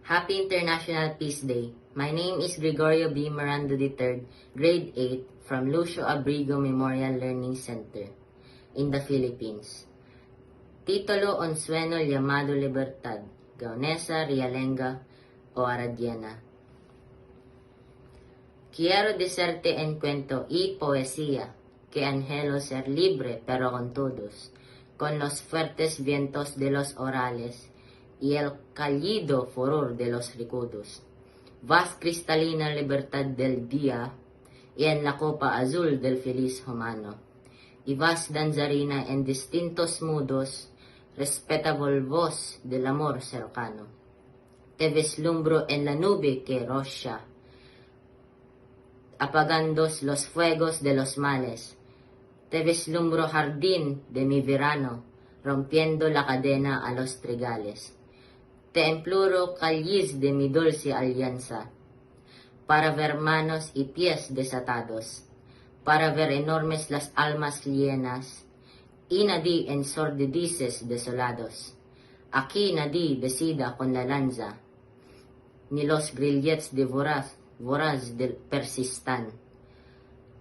Happy International Peace Day. My name is Gregorio B. Miranda III, Grade 8 from Lucio Abrigo Memorial Learning Center in the Philippines. Título on sueño llamado libertad, Gaonesa, Realenga o Aradiana. Quiero decirte en cuento y poesía que anhelo ser libre pero con todos, con los fuertes vientos de los orales y el cálido furor de los recodos. Vas cristalina libertad del día y en la copa azul del feliz humano. Y vas danzarina en distintos modos, respetable voz del amor cercano. Te vislumbro en la nube que rocha, apagando los fuegos de los males. Te vislumbro jardín de mi verano, rompiendo la cadena a los trigales. Te imploro calles de mi dulce alianza, para ver manos y pies desatados, para ver enormes las almas llenas, y nadie en sordidices desolados. Aquí nadie decida con la lanza, ni los grillets de voraz del persistan,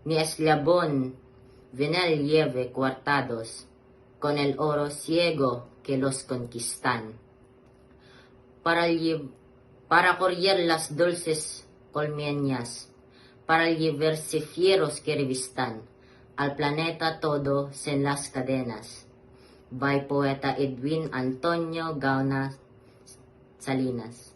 ni eslabón venal lleve coartados, con el oro ciego que los conquistan. Para correr las dulces colmeñas, para llevarse fieros que revistan al planeta todo sin las cadenas. By Poeta Edwin Antonio Gaona Salinas.